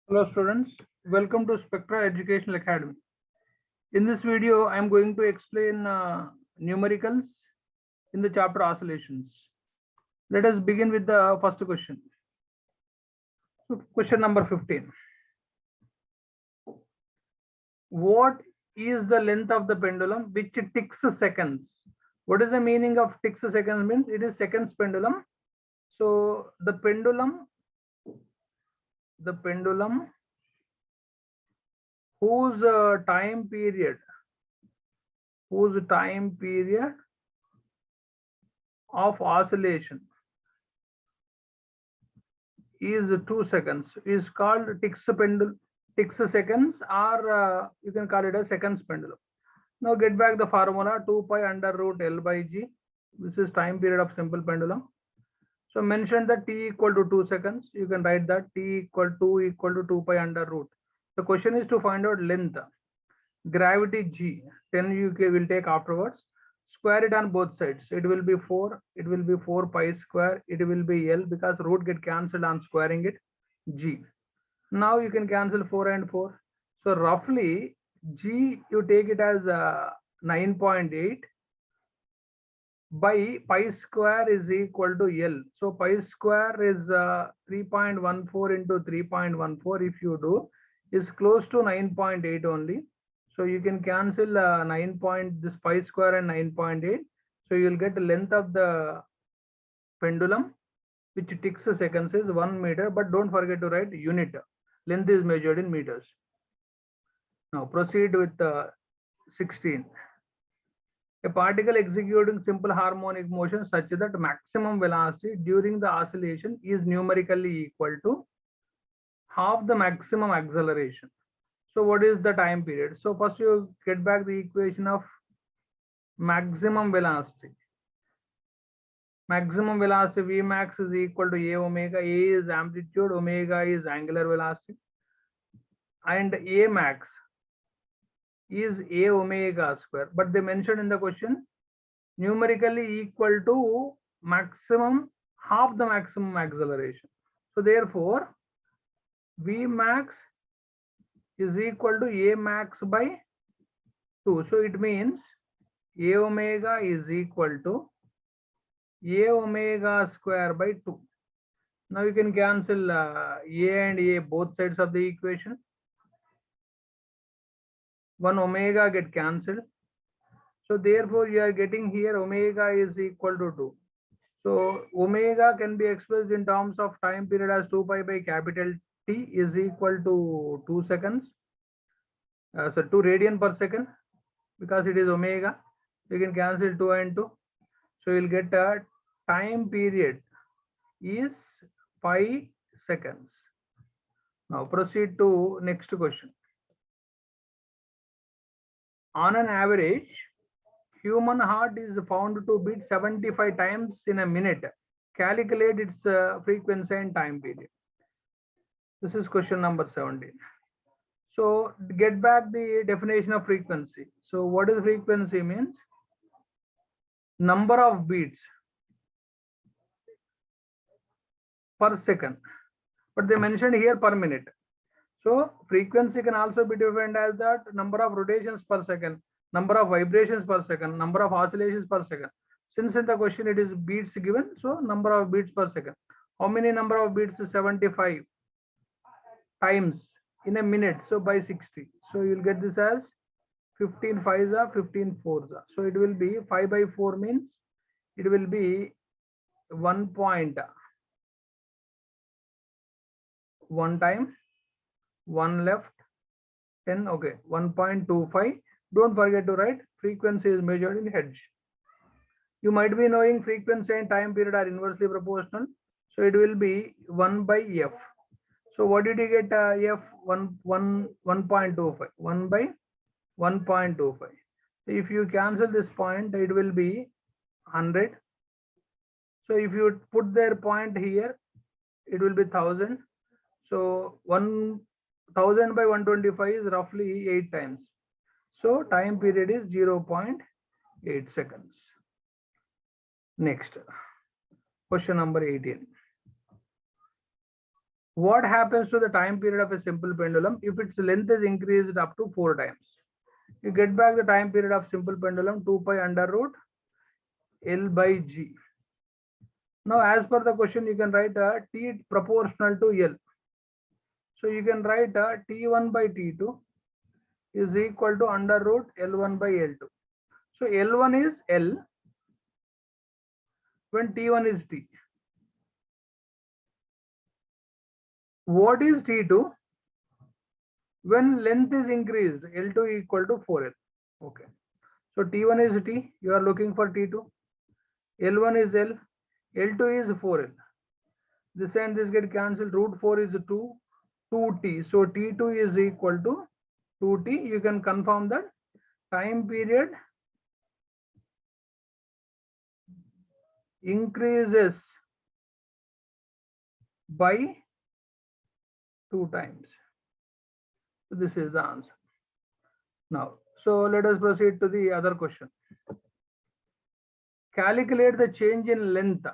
Hello students, welcome to Spectra Educational Academy. In this video, I am going to explain numericals in the chapter oscillations. Let us begin with the first question. So, question number 15. What is the length of the pendulum which ticks seconds? What is the meaning of ticks seconds? Means it is seconds pendulum. So the pendulum whose time period of oscillation is 2 seconds is called ticks seconds, or you can call it a seconds pendulum. Now get back the formula 2 pi under root L by G. This is time period of simple pendulum. So mention that t equal to 2 seconds. You can write that t equal to 2 pi under root. The question is to find out length. Gravity G, 10 UK will take afterwards. Square it on both sides. It will be 4. It will be 4 pi square. It will be L because root get cancelled on squaring it. G. Now you can cancel 4 and 4. So roughly G you take it as 9.8 by pi square is equal to L. So pi square is 3.14 into 3.14. If you do, is close to 9.8 only. So you can cancel 9 point this pi square and 9.8. So you will get the length of the pendulum which ticks seconds is 1 meter. But don't forget to write unit. Length is measured in meters. Now proceed with 16. A particle executing simple harmonic motion such that maximum velocity during the oscillation is numerically equal to half the maximum acceleration. So what is the time period? So first you get back the equation of maximum velocity. Maximum velocity Vmax is equal to A omega. A is amplitude, omega is angular velocity. And A max is A omega square. But they mentioned in the question numerically equal to maximum, half the maximum acceleration. So therefore, Vmax is equal to A max by 2. So it means A omega is equal to A omega square by 2. Now you can cancel A and A both sides of the equation. 1 omega get cancelled. So therefore you are getting here omega is equal to 2. So omega can be expressed in terms of time period as 2 pi by capital T is equal to 2 seconds. So 2 radian per second, because it is omega. You can cancel 2 and 2. So you'll get a time period is 5 seconds. Now proceed to next question. On an average, human heart is found to beat 75 times in a minute. Calculate its frequency and time period. This is question number 17. So get back the definition of frequency. So what is frequency means? Number of beats per second. But they mentioned here per minute. So frequency can also be defined as that number of rotations per second, number of vibrations per second, number of oscillations per second. Since in the question it is beats given, so number of beats per second. How many number of beats? 75 times in a minute. So by 60. So you'll get this as 15 5s are 15 4s are. So it will be 5 by 4 means it will be 1.1 time, 1 left, 10, okay, 1.25. Don't forget to write frequency is measured in hertz. You might be knowing frequency and time period are inversely proportional. So it will be 1 by F. So what did you get? F 1.25. 1 by 1.25. If you cancel this point, it will be 100. So if you put their point here, it will be 1000. So 1000 by 125 is roughly 8 times. So time period is 0.8 seconds. Next, question number 18. What happens to the time period of a simple pendulum if its length is increased up to 4 times? You get back the time period of simple pendulum 2 pi under root L by G. Now, as per the question, you can write T proportional to L. So you can write T1 by T2 is equal to under root L1 by L2. So L1 is L when T1 is T. What is T2? When length is increased, L2 equal to 4L. Okay. So T1 is T, you are looking for T2. L1 is L, L2 is 4L. This and this get cancelled, root 4 is 2T. So T2 is equal to 2T. You can confirm that time period increases by 2 times. So this is the answer. Now, so let us proceed to the other question. Calculate the change in length,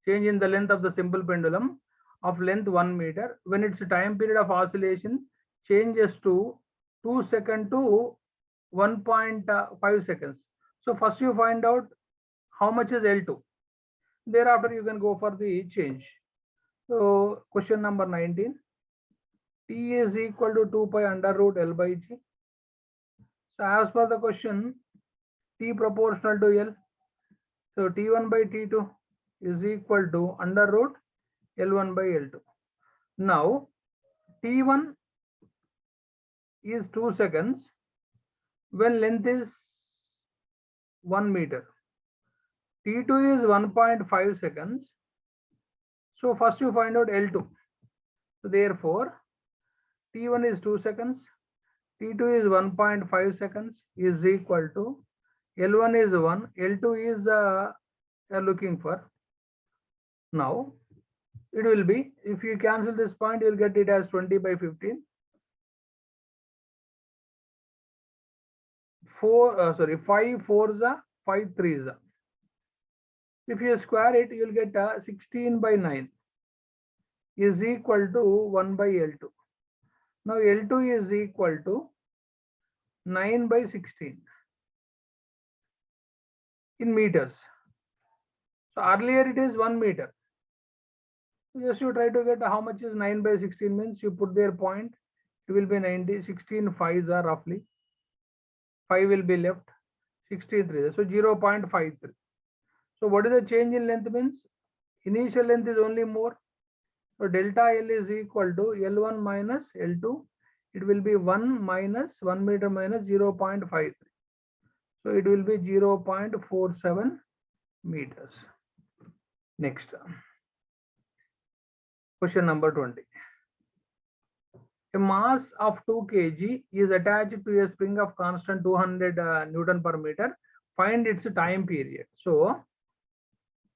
change in the length of the simple pendulum of length 1 meter when its time period of oscillation changes to 2 seconds to 1.5 seconds. So first you find out how much is L2. Thereafter you can go for the change. So question number 19. T is equal to 2 pi under root L by G. So as per the question, T proportional to L. So T1 by T2 is equal to under root L1 by L2. Now T1 is 2 seconds when length is 1 meter. T2 is 1.5 seconds. So first you find out L2. So therefore T1 is 2 seconds, T2 is 1.5 seconds is equal to L1 is 1, L2 is you are looking for. Now it will be, if you cancel this point, you will get it as 20 by 15. 5 4s are 5 3s are. If you square it, you will get 16 by 9 is equal to 1 by L2. Now L2 is equal to 9 by 16 in meters. So earlier it is 1 meter. Just you try to get how much is 9 by 16 means you put their point, it will be 90, 16 5s are roughly. 5 will be left, 63, so 0.53. So what is the change in length means? Initial length is only more. So delta L is equal to L1 minus L2. It will be 1 minus 1 meter minus 0.53. So it will be 0.47 meters. Next. Question number 20. A mass of 2 kg is attached to a spring of constant 200 Newton per meter. Find its time period. So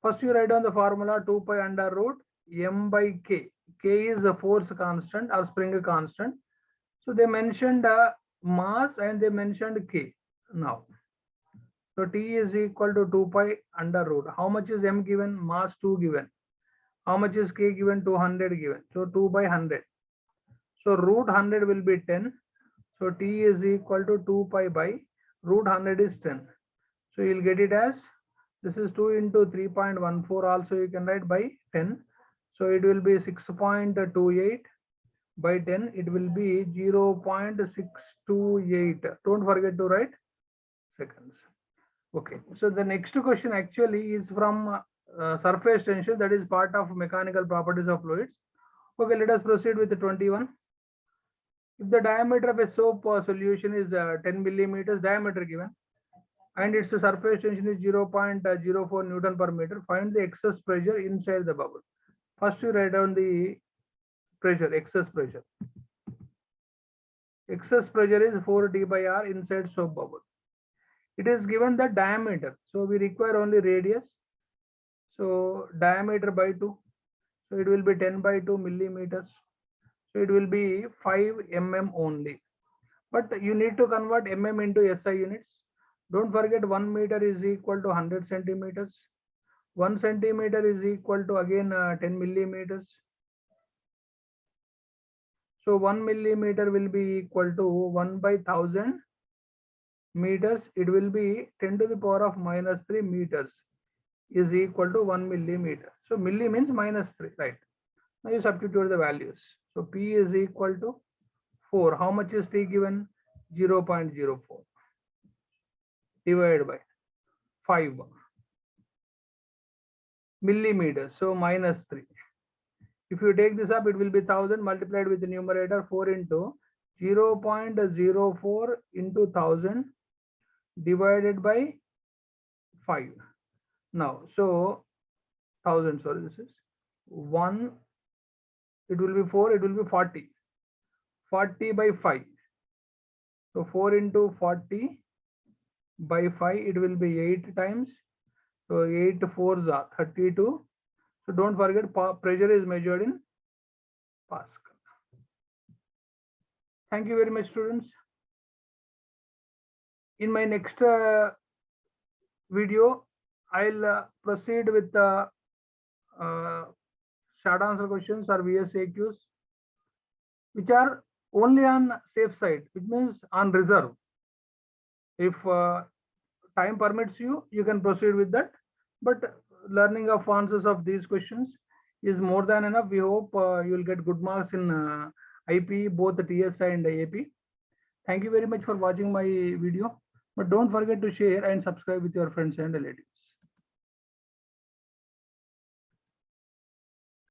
first you write down the formula 2 pi under root m by k. K is the force constant or spring constant. So they mentioned mass and they mentioned k. Now, so T is equal to 2 pi under root. How much is m given? Mass 2 given. How much is k given? 200 given. So 2 by 100. So root 100 will be 10. So T is equal to 2 pi by root 100 is 10. So you'll get it as, this is 2 into 3.14 also you can write by 10. So it will be 6.28 by 10. It will be 0.628. Don't forget to write seconds. Okay. So the next question actually is from surface tension, that is part of mechanical properties of fluids. Okay, let us proceed with the 21. If the diameter of a soap solution is 10 millimeters diameter given, and its surface tension is 0.04 Newton per meter, find the excess pressure inside the bubble. First you write down the pressure, excess pressure. Excess pressure is 4T by R inside soap bubble. It is given the diameter, so we require only radius. So diameter by 2, so it will be 10 by 2 millimeters. So it will be 5 mm only. But you need to convert mm into SI units. Don't forget 1 meter is equal to 100 centimeters. 1 centimeter is equal to again 10 millimeters. So 1 millimeter will be equal to 1 by 1000 meters. It will be 10 to the power of minus 3 meters is equal to 1 millimeter. So milli means minus 3, right? Now you substitute the values. So P is equal to 4. How much is T given? 0.04 divided by 5 millimeters. So minus 3. If you take this up, it will be 1000 multiplied with the numerator 4 into 0.04 into 1000 divided by 5. Now, so 1000, sorry, this is 1, it will be 4, it will be 40. 40 by 5. So 4 into 40 by 5, it will be 8 times. So 8 4s are 32. So don't forget, pressure is measured in Pascal. Thank you very much, students. In my next video, I'll proceed with the short answer questions or VSAQs, which are only on safe side, which means on reserve. If time permits you, you can proceed with that. But learning of answers of these questions is more than enough. We hope you will get good marks in IP, both the TSI and the AP. Thank you very much for watching my video. But don't forget to share and subscribe with your friends and relatives.